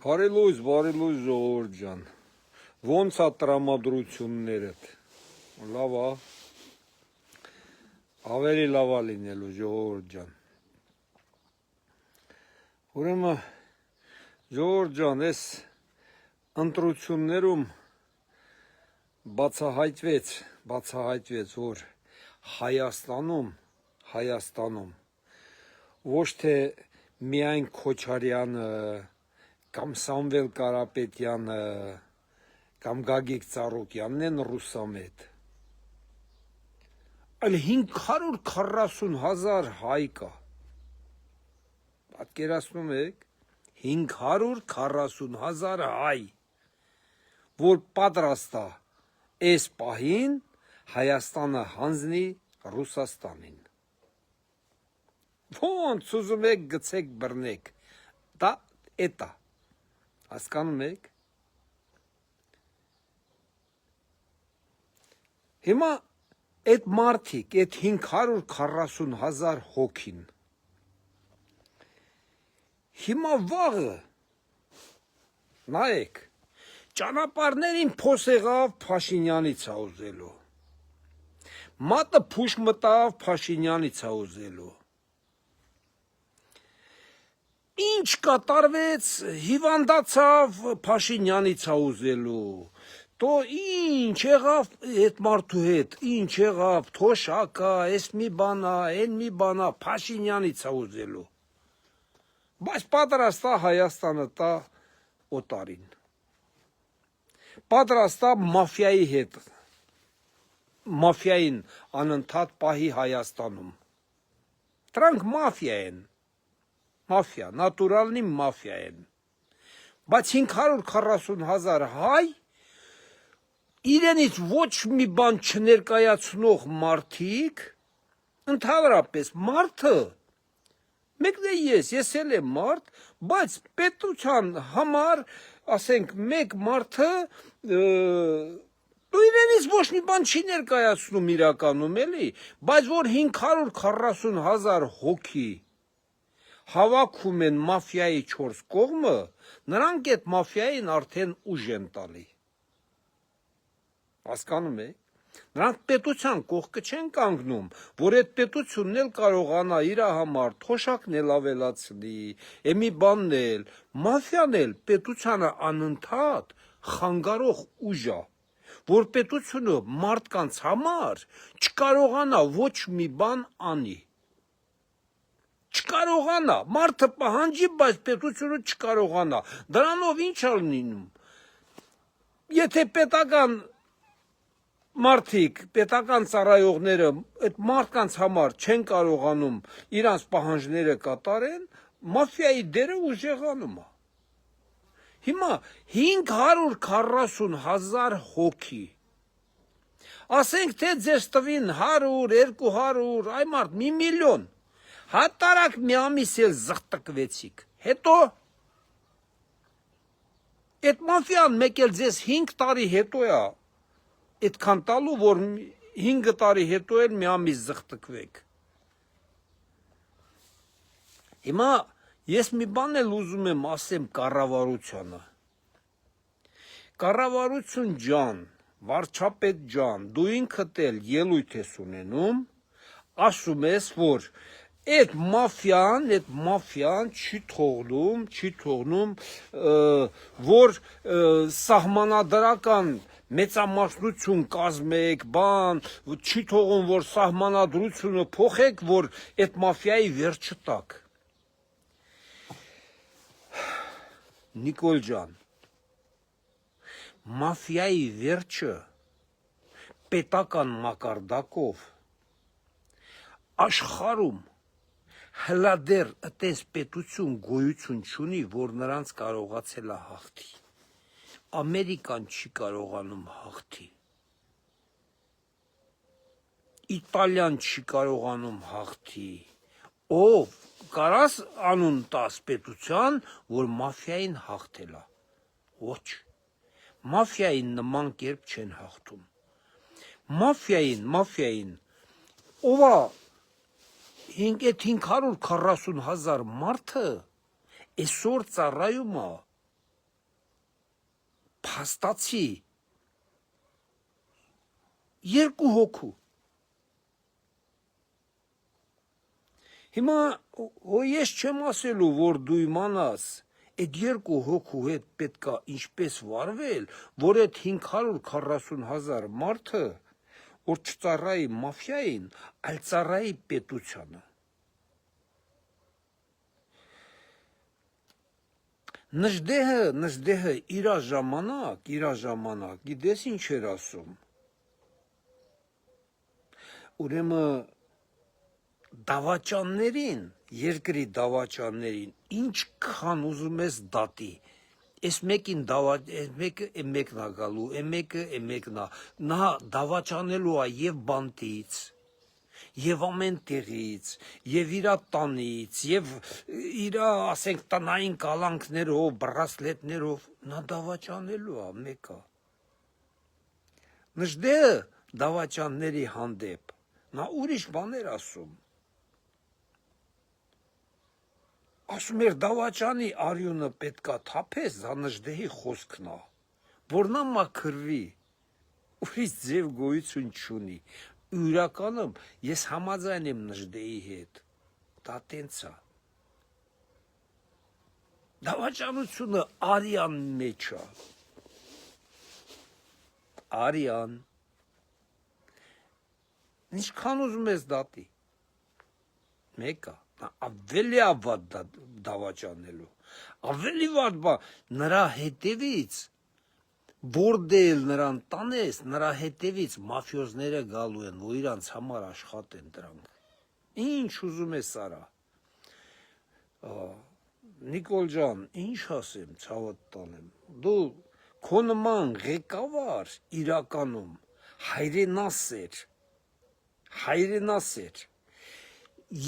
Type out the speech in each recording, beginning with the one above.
Բարի լույս ժողովուրդ ջան, ոնց է տրամադրություններդ, լավ է, ավելի լավ է լինելու ժողովուրդ ջան, ուրեմն ժողովուրդ ջան, ես ընտրություններում բացահայտվեց, որ Հայաստանում ոչ թե միայն Քոչարյանը կամ Սամվել Կարապետյանը կամ Գագիկ Ծառուկյանն են ռուսամետ, այլ 540,000 հայ կա, պատկերացնում եք, 540,000 հայ, որ պատրաստ է այս պահին Հայաստանը հանձնի Ռուսաստանին, ոնց ուզում եք գցեք բռնեք, դա էդ է, հասկանում եք, հիմա այդ մարդիկ, այդ 540,000 հոգին, հիմա վաղը, նայեք, ճանապարհներին փոս եղավ Փաշինյանից է ուզելու, մատը փուշ մտավ Փաշինյանից է ուզելու, ինչ կատարվեց, հիվանդացավ Փաշինյանից է ուզելու, то ինչ եղավ այդ մարդու հետ, ինչ եղավ, թոշակա, այս մի բանա, այն մի բանա, Փաշինյանից է ուզելու, բայց պատրաստ է Հայաստանը տա օտարին, պատրաստ է մաֆիայի հետ, մաֆիային անընդհատ պահի Հայաստանում, դրանք մաֆիա են, մաֆիա, նատուրալնի մաֆիա են, բայց 540,000 հայ, իրենից ոչ մի բան չներկայացնող մարդիկ, ընդհանրապես մարդը, մեկն է ես էլ եմ մարդ, բայց պետության համար, ասենք, մեկ մարդը, դու իրենից ոչ մի բան չի ներկայացնում իրականում էլի, բայց որ 540,000 հոգի հավաքում են մաֆիայի 4 կողմը, նրանք այդ մաֆիային արդեն ուժ են տալի, հասկանում եք, նրանք պետության կողքը չեն կանգնում, որ այդ պետությունն էլ կարողանա իր համար թոշակն էլ ավելացնի, մի բանն էլ, մաֆիան էլ պետությանը անընդհատ խանգարող ուժ է, որ պետությունը մարդկանց համար չկարողանա ոչ մի բան անի, չկարողանա, մարդը պահանջի, բայց պետությունը չկարողանա, դրանով ինչ է լինում, եթե պետական մարդիկ, պետական ծառայողները այդ մարդկանց համար չեն կարողանում իրանց պահանջները կատարեն, մաֆիայի դերը ուժեղանում է, հիմա 540,000 հոգի, ասենք թե ձեզ տվին 100, 200, այ մարդ, 1 միլիոն, հատարակ մի ամիս էլ զղտկվեցիք, հետո այդ մաֆիան մեկ էլ ձեզ 5 տարի հետո է այդքան տալու, որ 5 տարի հետո էլ մի ամիս զղտկվեք, հիմա ես մի բան էլ ուզում եմ ասեմ կառավարությանը, կառավարություն ջան, վարչապետ ջան, դու ինքդ էլ ելույթ ես ունենում, ասում ես, որ այդ մաֆիան չի թողնում, որ սահմանադրական մեծամասնություն կազմեք, բան, չի թողում, որ սահմանադրությունը փոխեք, որ այդ մաֆիայի վերջը տաք, Նիկոլ ջան, մաֆիայի վերջը պետական մակարդակով աշխարհում հլադեր այտենց պետություն գոյություն չունի, որ նրանց կարողացել է հաղթի, Ամերիկան չի կարողանում հաղթի, Իտալիան չի կարողանում հաղթի, ով կարաս անուն տաս պետության, որ մաֆիային հաղթել է, ոչ, մաֆիային նման կերպ չեն հաղթում, մաֆիային, ով է 540,000 մարդը այսօր ծառայում է փաստացի երկու հոգու հիմա ես չեմ ասելու որ դու իմանաս այդ երկու հոգու հետ պետքա ինչպես վարվել որ այդ 540,000 մարդը որ չծառայի մաֆիային այլ ծառայի պետությանը Նժդեհը իր ժամանակ գիտես ինչ էր ասում ուրեմն դավաճաններին երկրի դավաճաններին ինչքան ուզում ես դատի այս մեկին մեկն է գալու մեկն է նա դավաճանելու է եւ բանտից եւ ամեն տեղից եւ իր տանից եւ իր ասենք տնային կալանքներով բրասլետներով նա դավաճանելու է մեկը նժդեհը դավաճանների հանդեպ նա ուրիշ բաներ ասում էր դավաճանի արյունը պետքա թափես դա նժդեհի խոսքն է որ նա մաքրվի ուրիշ ձև գոյություն չունի Յուրականում ես համաձայն եմ նժդեի հետ, դա տենց է։ Դավաճանությունը արյան մեջ է։ Արյան։ Ինչքան ուզում ես դատի։ Մեկը, ավելի ավատ դավաճանելու։ Ավելի վատ բա նրա հետևից Բորդել նրան տանես, նրա հետևից մաֆիոզները գալու են, որ իրանց համար աշխատեն դրանք։ Ինչ ուզում ես արա։ Նիկոլ ջան, ինչ ասեմ, ցավդ տանեմ։ Դու քո նման ղեկավար իրականում հայրենասեր,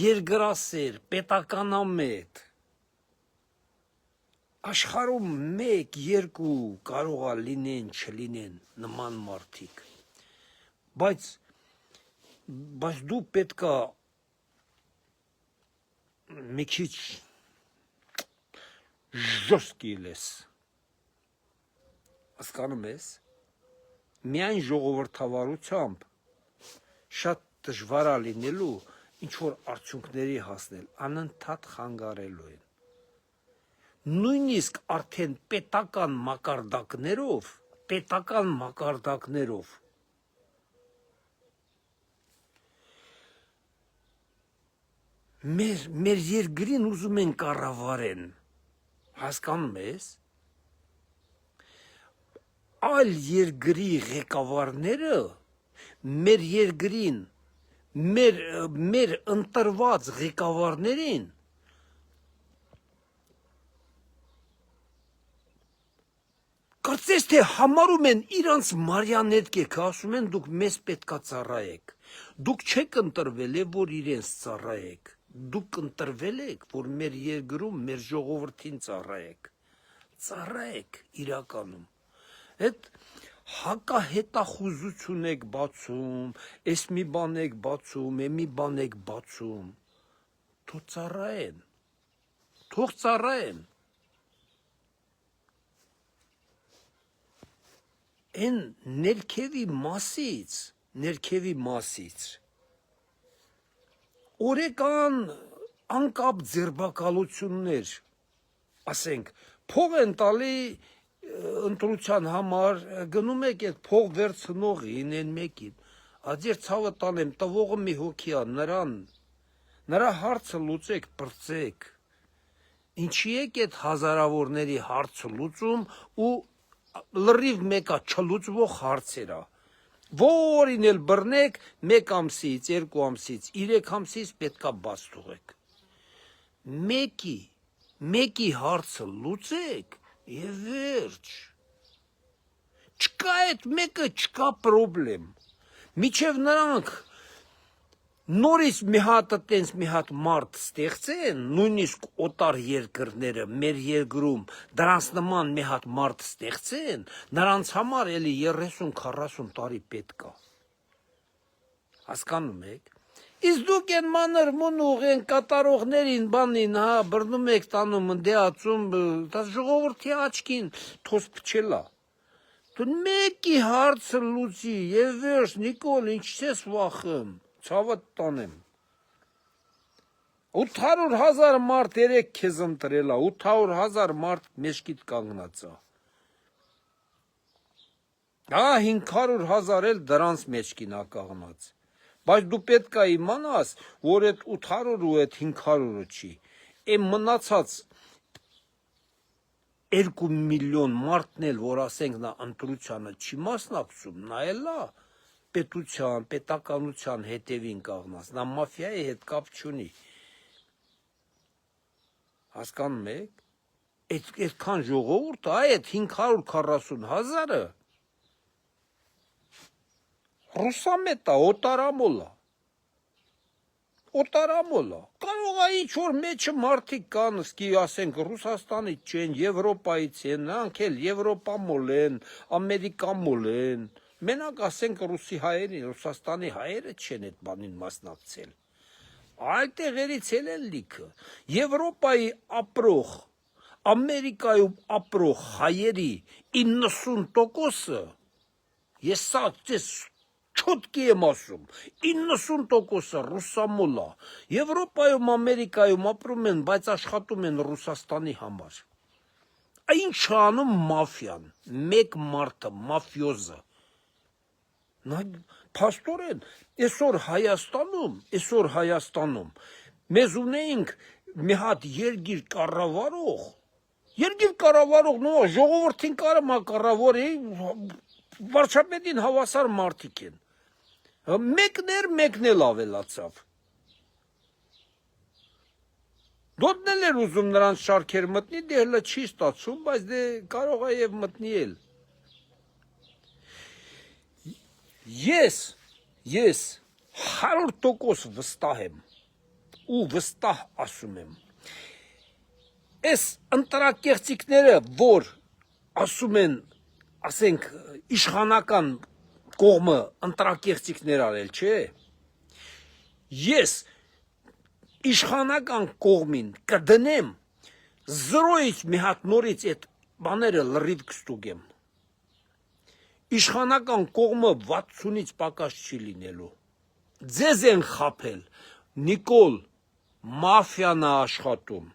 երկրասեր, պետականամետ Աշխարհում 1-2 կարող է լինեն, չլինեն նման մարդիկ, բայց դու պետքա մի քիչ ժոստկի լես, հասկանում ես, միայն ժողովրդավարությամբ շատ դժվար է լինելու ինչ-որ արդյունքների հասնել, անընդհատ խանգարելու են Նույնիսկ արդեն պետական մակարդակներով մեր երկրին ուզում են կառավարեն, հասկանում ես, այլ երկրի ղեկավարները մեր երկրին, մեր ընտրված ղեկավարներին Կարծես թե համարում են իրանց մարիոնետկեք, ասում են դուք մեզ պետքա ծառայեք, դուք չեք ընտրվել որ իրենց ծառայեք, դուք ընտրվել եք, որ մեր երկրում մեր ժողովրդին ծառայեք իրականում, այդ հակահետախուզություն եք բացում, այս մի բան եք բացում, մի բան եք բացում, թող ծառայեն, Են ներքևի մասից օրեկան անկապ ձերբակալություններ, ասենք, փող են տալի ընտրության համար, գնում եք այդ փող վերցնողին են մեկին, աջեր ցավը տանեմ, տվողը մի հոգի է, նրա հարցը լուծեք, պրծեք, ինչի եք այդ հազարավորների հարցը լուծում ու լրիվ մեկա չլուծվող հարցերա, որին էլ բռնեք 1 ամսից, 2 ամսից, 3 ամսից պետքա բաց թողեք, մեկի հարցը լուծեք և վերջ, չկա այդ մեկը, չկա պրոբլեմ, միչև նրանք նորից մի հատ մարդ ստեղծեն, նույնիսկ օտար երկրները մեր երկրում դրանց նման մի հատ մարդ ստեղծեն, նրանց համար էլի 30-40 տարի պետք է։ Հասկանում եք։ Իսկ դուք են մանր մունուղ են կատարողներին բանին, բռնում եք տանում ընդեացում, դա ժողովրդի աչքին թոս փչելա։ Դու մեկի հարցը լուծի եւ վերջ Նիկոլ ինչ ես վախում ցավը տանեմ 800,000 մարդ երեք քեզ ընտրել է 800,000 մարդ մեջքիդ կանգնած է Ահա 500,000 էլ դրանց մեջքին է կանգնած բայց դու պետք է իմանաս որ այդ 800 ու այդ 500-ը չի Այն մնացած 2 միլիոն մարդն էլ որ ասենք նա ընտրությանը չի մասնակցում նա էլ է պետության պետականության հետևին կանգնած նա մաֆիայի հետ կապ չունի հասկանում եք այդքան ժողովուրդ այդ 540,000-ը Ռուսամետ է, օտարամոլ է, կարող է ինչ-որ մեջը մարդիկ կան, սկի ասենք Ռուսաստանից չեն, Եվրոպայից են, նրանք էլ Եվրոպամոլ են, Ամերիկամոլ են, մենակ ասենք Ռուսի հայերին, Ռուսաստանի հայերը չեն այդ բանին մասնակցել, այլ տեղերից էլ են լիքը, Եվրոպայի ապրող, Ամերիկայում ապրող հայերի 90%-ը, ես սա չոտքի եմ ասում, 90%-ը ռուսամոլ է, Եվրոպայում, Ամերիկայում ապրում են, բայց աշխատում են Ռուսաստանի համար, ինչ անում մաֆիան, մեկ մարդը, մաֆիոզը, փաստորեն, այսօր Հայաստանում, մեզ ունեինք մի հատ երկիր կառավարող, նո ժողովրդին կարում է կառավարի, վարչապետին հավասար մարդիկ են, մեկն էլ ավելացավ, դոտնել էր ուզում նրանց շարքեր մտնի, դեղլը չի ստացում, բայց դե կարող է և մտնի էլ, ես 100% վստահ եմ ու վստահ ասում եմ, այս ընտրակեղծիքները, որ ասում են, ասենք, իշխանական կողմը ընտրակեղծիքներ արել, չէ, ես իշխանական կողմին կդնեմ, զրոյից մի հատ նորից այդ բաները լրիվ կստուգեմ, իշխանական կողմը 60-ից պակաս չի լինելու, ձեզ են խապել, Նիկոլ, մաֆիան է աշխատում,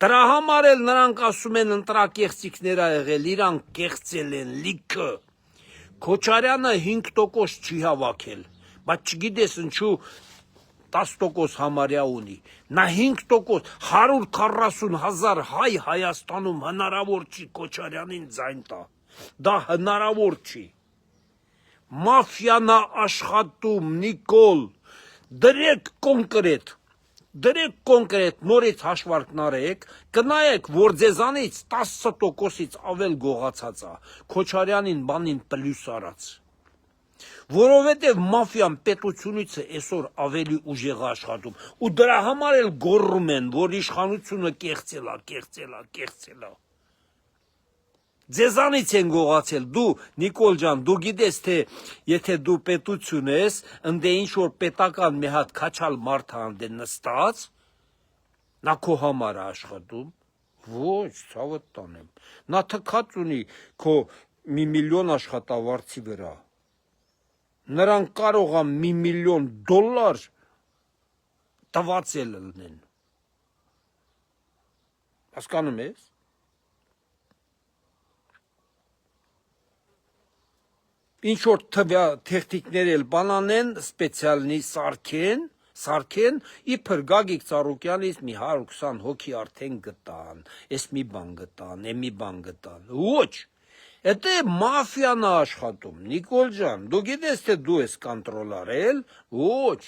դրա համար էլ նրանք ասում են ընտրակեղծիքներ ա եղել, իրանք կեղծել են լիքը, Քոչարյանը 5% չի հավաքել, բայց չգիտես ինչու 10% համարյա ունի, նա 5%, 140,000 հայ Հայաստանում հնարավոր չի Քոչարյանին ձայն տա, դա հնարավոր չի, մաֆիան է աշխատում, Նիկոլ, դրեք կոնկրետ նորից հաշվարկն արեք, կնայեք, որ ձեզանից 10%-ից ավել գողացած է, Քոչարյանին բանին պլյուս արած, որովհետև մաֆիան պետությունից է այսօր ավելի ուժեղ աշխատում, ու դրա համար էլ գոռում են, որ իշխանությունը կեղծել է, ձեզանից են գողացել, դու, Նիկոլ ջան, դու գիտես, թե եթե դու պետություն ես, ընդե ինչ-որ պետական մի հատ քաչալ մարդ հանդե նստած, նա քո համար է աշխատում, ոչ, ցավը տանեմ, նա թքած ունի քո 1 միլիոն աշխատավարձի վրա, նրանք կարող է $1 միլիոն տված էլ լնեն, հասկանում ես, ինչ-որ թեղթիկներ էլ բանանեն, սպեցիալնի սարքեն, իբր Գագիկ Ծառուկյանից մի 120 հոգի արդեն գտան, ես մի բան գտան, ոչ, էդ է մաֆիան աշխատում, Նիկոլ ջան, դու գիտես, թե դու ես կոնտրոլ արել, ոչ,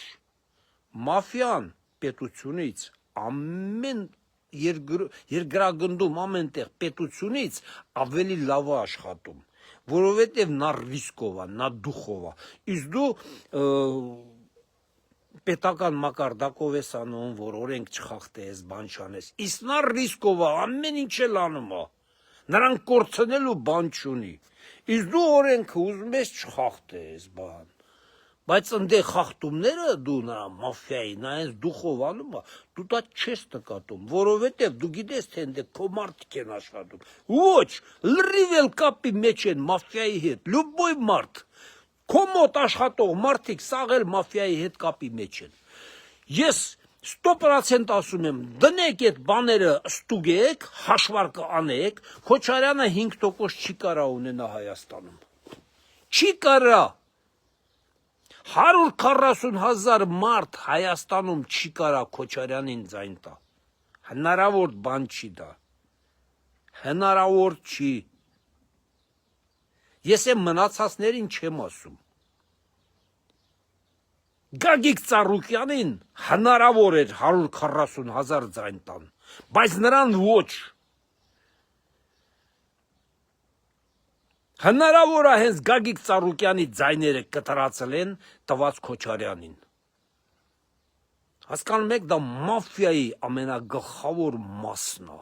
մաֆիան պետությունից ամեն երկրագնդում ամենտեղ պետությունից ավելի լավ է աշխատում, որովհետև նա ռիսկով է, նա դուխով է, իսկ դու պետական մակարդակով ես անում, որ օրենք չխախտես, բան չանես, իսկ նա ռիսկով է, ամեն ինչ էլ անում է, նրանք կորցնելու բան չունի, իսկ դու օրենքը ուզում ես չխախտես, բան, Բայց ընդե խախտումները դու նրա մաֆիայի, նայես դու խովանում ես, դու դա չես նկատում, որովհետև դու գիտես, թե ընդե քո մարդիկ են աշխատում։ Ոչ, լրիվ էլ կապի մեջ են մաֆիայի հետ, լյուբոյ մարդ, քո մոտ աշխատող մարդիկ սաղ էլ մաֆիայի հետ կապի մեջ են։ Ես 100% ասում եմ, դնեք այդ բաները ստուգեք, հաշվարկը անեք, Քոչարյանը 5% չի կարա ունենա Հայաստանում։ Չի կարա։ 140,000 մարդ Հայաստանում չի կարա Քոչարյանին ձայն տա։ Հնարավոր բան չի դա։ Հնարավոր չի։ Ես եմ մնացածներին չեմ ասում։ Գագիկ Ծառուկյանին հնարավոր էր 140,000 ձայն տան, բայց նրան ոչ։ Հնարավոր է հենց Գագիկ Ծառուկյանի ձայները կտրացել են տված Քոչարյանին։ Հասկանում եք, դա մաֆիայի ամենագլխավոր մասն է։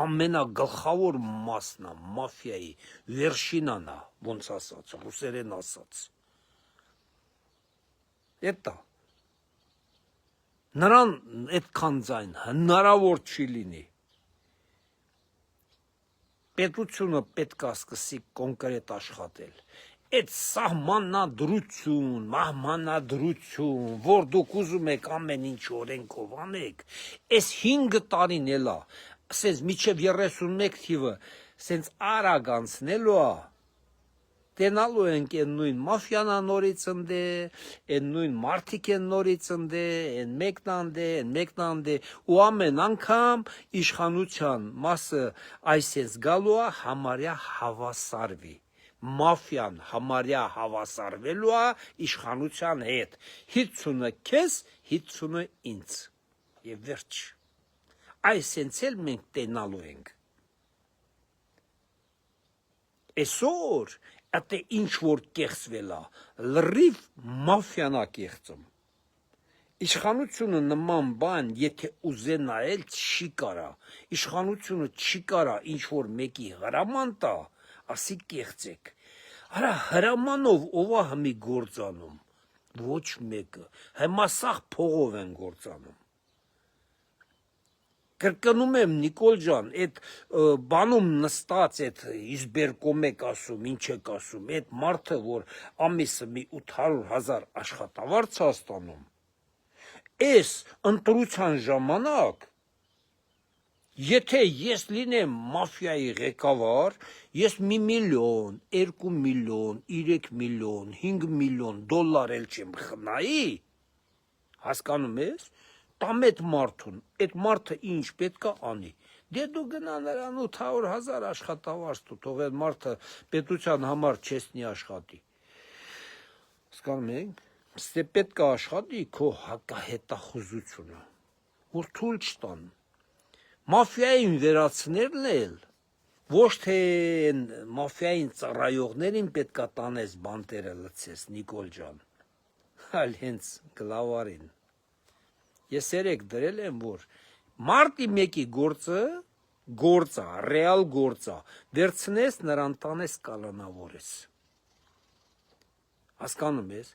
Ամենագլխավոր մասն է մաֆիայի վերջինան է, ոնց ասած, ռուսերեն ասած։ Էտա։ Նրան այդքան ձայն հնարավոր չի լինի։ Պետությունը պետք է սկսի կոնկրետ աշխատել։ Այդ սահմանադրություն, մահմանադրություն, որ դուք ուզում եք ամեն ինչ օրենքով անեք, այս 5 տարին էլ է, ասես միջև 31 թիվը, սենց արագ անցնելու է, տենալու ենք են նույն մաֆիանա նորից ընդե, են նույն մարդիկ են նորից ընդե, են մեկն անդե, ու ամեն անգամ իշխանության մասը այսպես գալու է համարյա հավասարվի։ Մաֆիան համարյա հավասարվելու է իշխանության հետ։ 50-ը քեզ, 50-ը ինձ։ Եվ վերջ։ Այսենց էլ մենք տենալու ենք։ Այսօր Ատե ինչ որ կեղծվել է, լրիվ մաֆիանա կեղծում։ Իշխանությունը նման բան, եթե ուզե նայել, չի կարա։ Իշխանությունը չի կարա ինչ որ մեկի հրաման տա, ասի կեղծեք։ Արա հրամանով ով է հիմի գործանում։ Ոչ մեկը։ Հիմա սաղ փողով են գործանում։ Կրկնում եմ Նիկոլ ջան, այդ բանում նստած այդ իսբերկոմ եք ասում, ինչ եք ասում, այդ մարդը, որ ամիսը մի 800,000 աշխատավարձ է ստանում, այս ընտրության ժամանակ, եթե ես լինեմ մաֆիայի ղեկավար, ես 1 միլիոն, 2 միլիոն, 3 միլիոն, 5 միլիոն դոլար էլ չեմ խնայի, հասկանում ես, տամ այդ մարդուն, այդ մարդը ինչ պետք է անի, դե դու գնա նրան 800,000 աշխատավարձ դու, թող այդ մարդը պետության համար չեսնի աշխատի, հասկանում եք, ստե պետք է աշխատի քո հակահետախուզությունը, որ թույլ չտան, մաֆիային վերացնելն էլ, ոչ թե մաֆիային ծառայողներին պետք է տանես բանտերը լցես, Նիկոլ ջան, այլ հենց գլավարին։ Ես երեք դրել եմ, որ մարտի մեկի գործը, ռեալ գործը, վերցնես նրան տանես կալանավորես։ Հասկանում ես։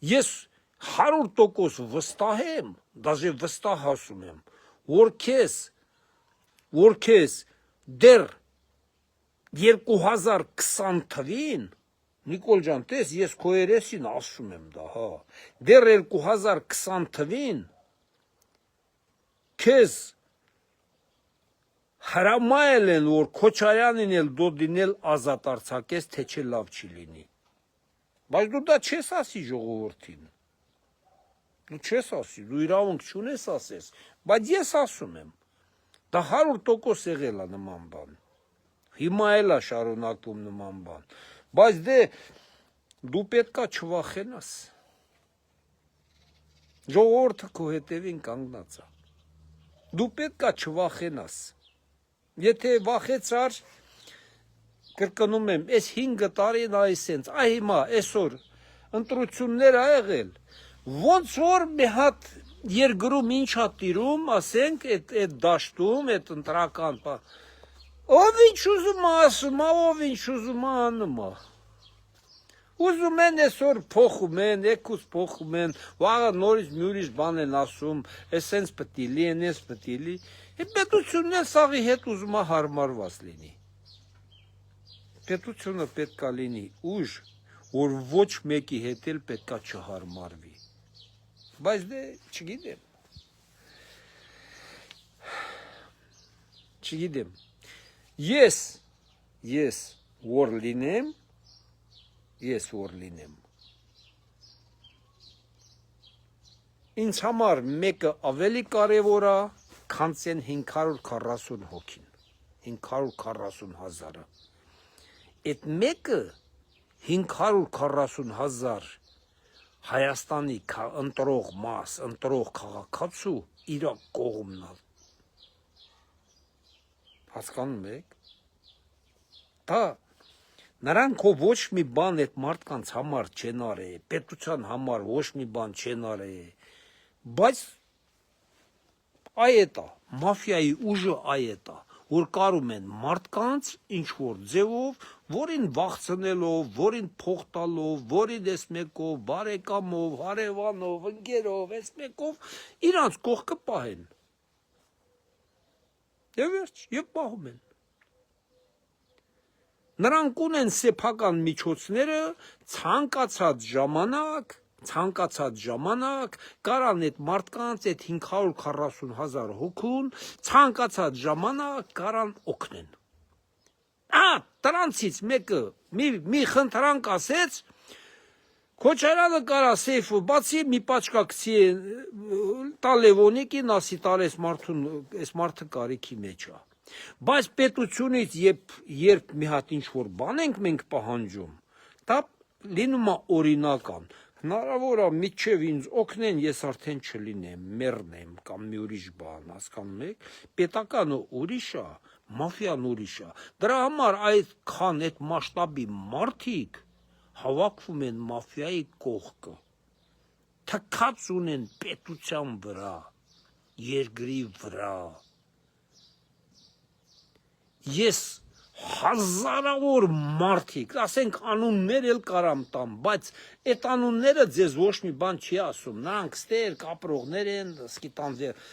Ես 100% վստահ եմ, դաժե վստահ ասում եմ, որ քեզ դեռ 2020 թվին Նիկոլ ջան, տես, ես քո երեսին ասում եմ դա, հա, դեռ 2020 թվին քեզ հրամայել են, որ Քոչարյանին էլ դոդին էլ ազատ արձակես, թե չէ լավ չի լինի, բայց դու դա չես ասի ժողովրդին, դու չես ասի, դու իրավունք չունես ասես, բայց ես ասում եմ, դա 100% եղել է նման բան, հիմա էլ է շարունակվում նման բան, բայց դե դու պետք է չվախենաս, ժողովուրդը քո հետևին կանգնած է, դու պետք է չվախենաս, եթե վախեցար, կրկնում եմ, այս 5 տարին այսենց, այ հիմա այսօր ընտրություններ ա եղել, ոնց որ մի հատ երկրում ինչ ա տիրում, ասենք այդ դաշտում, այդ ընտրական Ով ինչ ուզում է ասում, ով ինչ ուզում է անում է։ Ուզում են այսօր փոխում են, եկուս փոխում են, վաղը նորից մի ուրիշ բան են ասում, էսենց պետք է լի, այնպես պետք է լի։ Պետությունն էլ սաղի հետ ուզում է հարմարված լինի։ Պետությունը պետք է լինի ուժ, որ ոչ մեկի հետ էլ պետք է չհարմարվի։ Բայց դե չգիտեմ։ Ես որ լինեմ, ինձ համար մեկը ավելի կարևոր է, քան 540 հոգին, 540,000-ը։ Այդ մեկը 540,000 Հայաստանի ընտրող մաս, ընտրող քաղաքացու իր կողմն է։ Հասկանում եք։ Դա նրանք ոչ մի բան այդ մարդկանց համար չեն արել, պետության համար ոչ մի բան չեն արել, բայց այդ է, մաֆիայի ուժը այդ է, որ կարում են մարդկանց ինչ-որ ձևով, որին վախցնելով, որին փող տալով, որին էս մեկով, բարեկամով, հարևանով, ընկերով, էս մեկով, իրանց կողքը պահեն։ Եվ վերջ, և պահում են։ Նրանք ունեն սեփական միջոցները ցանկացած ժամանակ կարան այդ մարդկանց այդ 540,000 հոգուն ցանկացած ժամանակ կարան օգնեն։ Դրանցից մեկը մի խնդրանք ասեց, Քոչարյանը կարա սեյֆը բացի մի պաչկա գցի տա Լևոնիկին, ասի տալես մարդուն, այս մարդը կարիքի մեջ է։ Բայց պետությունից երբ մի հատ ինչ-որ բան ենք մենք պահանջում, դա լինում է օրինական։ Հնարավոր է մինչև ինձ օգնեն, ես արդեն չլինեմ, մեռնեմ կամ մի ուրիշ բան, հասկանում եք։ Պետականը ուրիշ է, մաֆիան ուրիշ է։ Դրա համար այդքան այդ մասշտաբի մարդիկ հավաքվում են մաֆիայի կողքը, թքած ունեն պետության վրա, երկրի վրա։ Ես հազարավոր մարդիկ, ասենք անուններ էլ կարամ տամ, բայց այդ անունները ձեզ ոչ մի բան չի ասում, նրանք ստեր կապրողներ են, սկիտանձեր,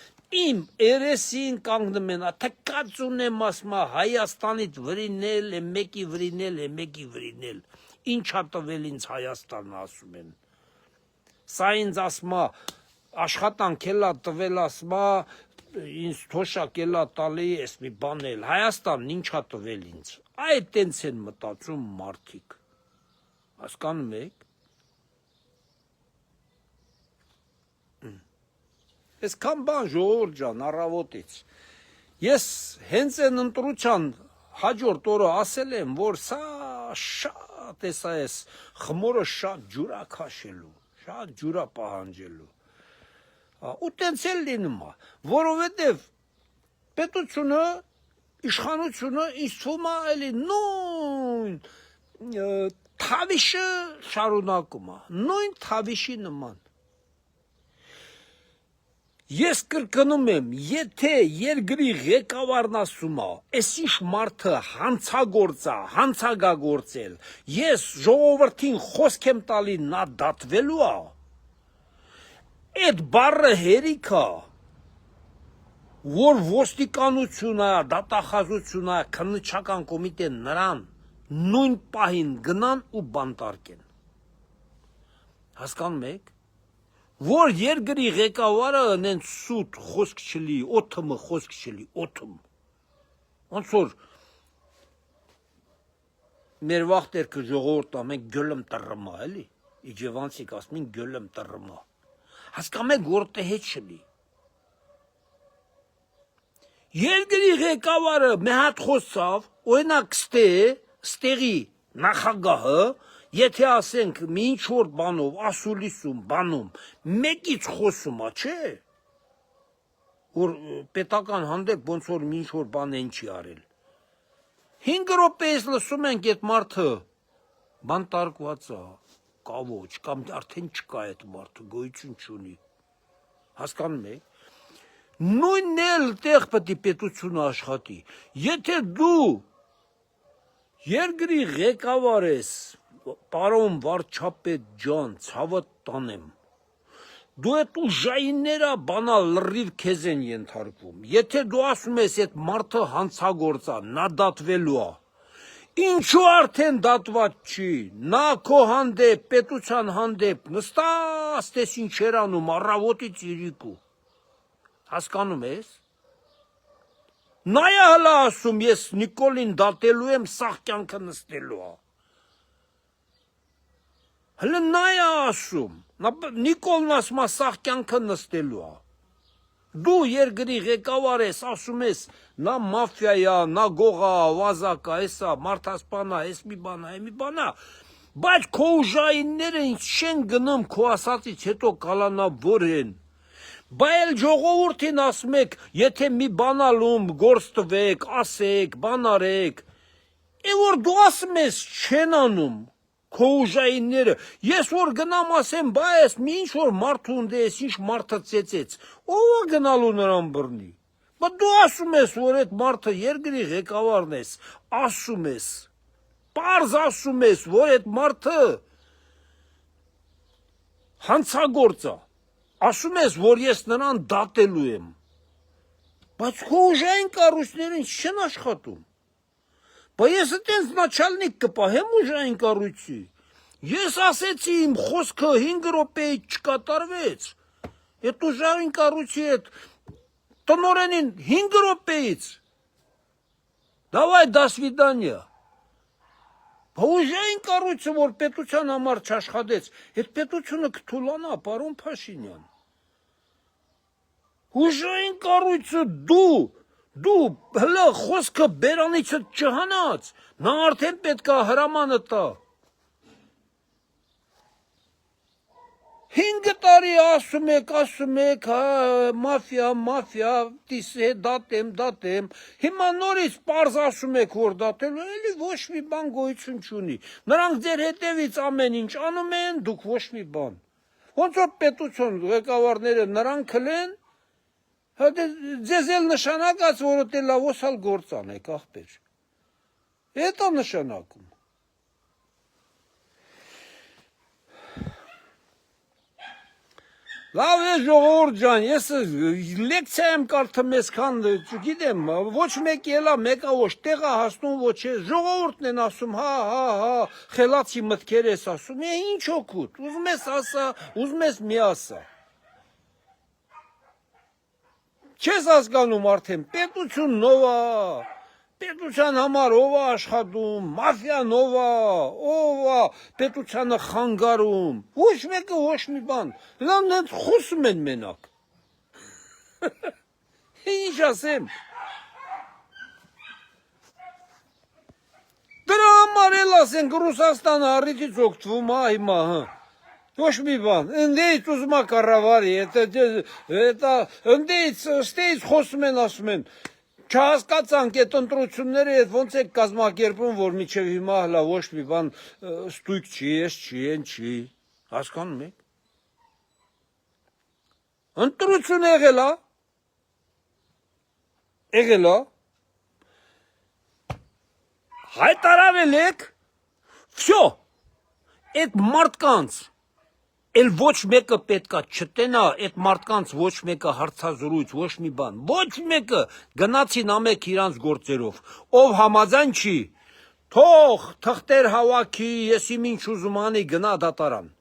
իմ երեսին կանգնում են, թքած ունեմ ասում, Հայաստանից վրինել, մեկի վրինել, Ինչա տվել ինձ Հայաստանը ասում են։ Սա ինձ ասում աշխատանք էլա տվել ասում ինձ թոշակ էլա տալի ես մի բան էլ Հայաստանն ինչա տվել ինձ։ Այդ տենց են մտածում մարդիկ։ Հասկանում եք։ Այսքան բան ժողովուրդ ջան առավոտից։ Ես հենց այն ընտրության հաջորդ օրը ասել եմ, որ սա շատ էս խմորը շատ ջուրա քաշելու, շատ ջուրա պահանջելու։ Ու տենց էլ լինում է, որովհետև պետությունը, իշխանությունը ինձ թվում է էլի նույն թավիշը շարունակում է, նույն թավիշի նման։ Ես կրկնում եմ, եթե երկրի ղեկավարն ասում է, այս ինչ մարդը հանցագործել, ես ժողովրդին խոսք եմ տալի նա դատվելու է, այդ բառը հերիք է, որ ոստիկանությունը, դատախազությունը, քննչական կոմիտեն նրան նույն պահին գնան ու բանտարկեն։ Հասկանում եք։ Որ երկրի ղեկավարը նենց սուտ խոսք չլի, օթմը խոսք չլի, օթմ։ Ոնց որ մեր վաղտերքը ժողովուրդ ամենք գյոլըմ տրմա, էլի, իջևանցիկ ասում են գյոլըմ տրմա։ Հասկանում եք որտե հետ չլի։ Երկրի ղեկավարը մի հատ խոսավ, օրինակ ստեղի նախագահը Եթե ասենք մի ինչ-որ բանով, ասուլիսում, բանում, մեկից խոսում է, չէ, որ պետական հանդեպ ոնց որ մի ինչ-որ բան են չի արել։ 5 րոպեից լսում ենք այդ մարդը բանտարկված է, կավոչ, կամ արդեն չկա այդ մարդը, գոյություն չունի։ Հասկանում եք։ նույնն էլ տեղ պետք է պետությունը աշխատի։ Եթե դու երկրի ղեկավար ես, պարոն վարչապետ ջան, ցավդ տանեմ, դու այդ ուժայինները բանա լրիվ քեզ են ենթարկվում։ Եթե դու ասում ես այդ մարդը հանցագործ է, նա դատվելու է, ինչու արդեն դատված չի, նա քո հանդեպ, պետության հանդեպ նստած տես ինչեր անում առավոտից իրիկու, հասկանում ես։ Նա է հլա ասում, ես Նիկոլին դատելու եմ, սաղ կյանքը նստելու է։ Հլը նա է ասում, Նիկոլն ասում է, սաղ կյանքը նստելու է։ Դու երկրի ղեկավար ես, ասում ես, նա մաֆիա է, նա գողա, վազակա, էսա, մարդասպանա, էս մի բանա, մի բանա, բայց քո ուժայինները ինչ չեն գնում քո ասածից հետո կալանա որ են։ Բայց ժողովրդին ասում եք, եթե մի բանալում գործ տվեք, ասեք, բան արեք, որ դու ասում ես չեն անում քո ուժայինները, ես որ գնամ ասեմ, բայց մի ինչ որ մարդու ունդ ես, ինչ մարդը ծեծեց, ով է գնալու նրան բռնի։ Բայց դու ասում ես, որ այդ մարդը երկրի ղեկավարն ես, ասում ես, պարզ ասում ես, որ այդ մարդը հանցագործ է, ասում ես, որ ես նրան դատելու եմ, բայց քո ուժային կառույցները չեն աշխատում։ Բայց ես այդպես նաչալնիկ կպահեմ ուժային կառույցի։ Ես ասեցի իմ խոսքը 5 րոպեից չկատարվեց։ Այդ ուժային կառույցի այդ տնօրենին 5 րոպեից։ Давай, до свидания։ Ուժային կառույցը, որ պետության համար չաշխատեց, այդ պետությունը կթուլանա, պարոն Փաշինյան։ Ուժային կառույցը դու հլը խոսքը բերանիցը չհանած, նա արդեն պետք է հրամանը տա։ 5 տարի ասում եք, մաֆիա, տիսե, դատեմ, հիմա նորից պարզ ասում եք, որ դատելու, էլի ոչ մի բան գոյություն չունի, նրանք ձեր հետևից ամեն ինչ անում են, դուք ոչ մի բան, ոնց որ պետություն ղեկավարները նրանք կլեն, ձեզ էլ նշանակած, որ դե լավոսալ գործ անեք, ախպեր, էդ է նշանակում։ Լավ է ժողովուրդ ջան, ես լեկցիա եմ կարդում այսքան, չգիտեմ, ոչ մեկի էլա մեկը ոչ տեղը հասնում, ոչ է, ժողովուրդն են ասում, հա, խելացի մտքեր ես ասում, ինչ օգուտ, ուզում ես ասա, ուզում ես մի ասա։ Չես հասկանում արդեն, պետություն նով է, պետության համար ով է աշխատում, մաֆիան ով է, պետությանը խանգարում, ոչ մեկը ոչ մի բան, նրանք հենց խոսում են մենակ։ Ինչ ասեմ։ Դրա համար էլ ասենք Ռուսաստանը առիթից օգտվում է հիմա, ոչ մի բան, ընդեից ուզում է կառավարի, ընդեից խոսում են, ասում են, չհասկացանք այդ ընտրությունները ոնց է կազմակերպում, որ մինչև հիմա հլա ոչ մի բան ստույգ չի, ես չի, են չի, հասկանում եք։ Ընտրություն եղել է, հայտարարել եք, վсё, այդ մարդկանց, էլ ոչ մեկը պետքա չտենա, այդ մարդկանց ոչ մեկը հարցազրույց, ոչ մի բան, ոչ մեկը գնացին ամեք իրանց գործերով, ով համաձայն չի, թող թղթեր հավաքի, ես իմ ինչ ուզում անի, գնա դատարան։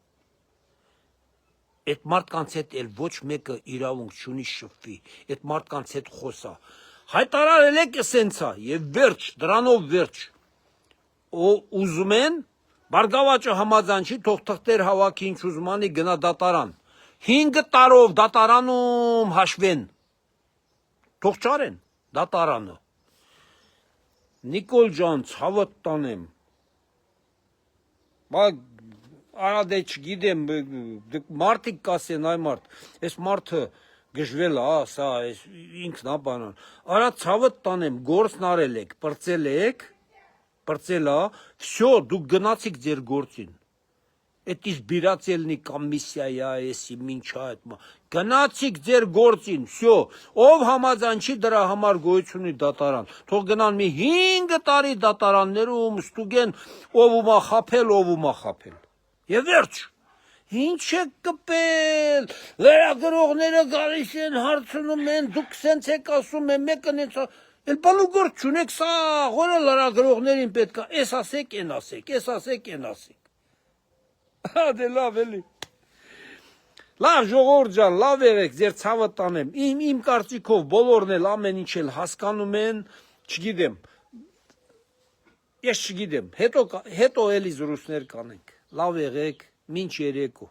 Այդ մարդկանց հետ էլ ոչ մեկը իրավունք չունի շփվի, այդ մարդկանց հետ խոսա։ Հայտարարել եք էսենցա եւ վերջ, դրանով վերջ։ Ուզում են Բարգավաճը համաձայն չի, թող թղթեր հավաքի ինչ ուզում անի, գնա դատարան։ 5 տարով դատարանում հաշվեն։ Թող չարեն դատարանը։ Նիկոլ ջան, ցավդ տանեմ։ Արադե չգիտեմ, մարդիկ կասեն, այ մարդ, այս մարդը գժվել է, սա ինքն է բանան։ Արա ցավդ տանեմ, գործն արել եք, պրծել եք, պրծել է, վсё, դուք գնացիք ձեր գործին։ Այդ избирательный комиссիա էսի մինչ այդ գնացիք ձեր գործին, всё, ով համաձայն չի դրա համար գոյություն ունի դատարան, թող գնան մի 5 տարի դատարաններում ստուգեն ով ումա խափել, եւ վերջ, ինչ է կպել, լրագրողները գալիս են հարցնում են, դուք սենց եք ասում են, մեկը նենց էլ բանու գործ չունեք, սա որը լրագրողներին պետք է, էս ասեք, են ասեք, էս ասեք, են ասեք, դե լավ էլի, լավ ժողովուրդ ջան, լավ եղեք, ձեր ցավը տանեմ, իմ կարծիքով բոլորն էլ ամեն ինչ էլ հասկանում են, չգիտեմ, ես չգիտեմ, հետո էլի զրույցներ կանենք, լավ եղեք, մինչ երեկո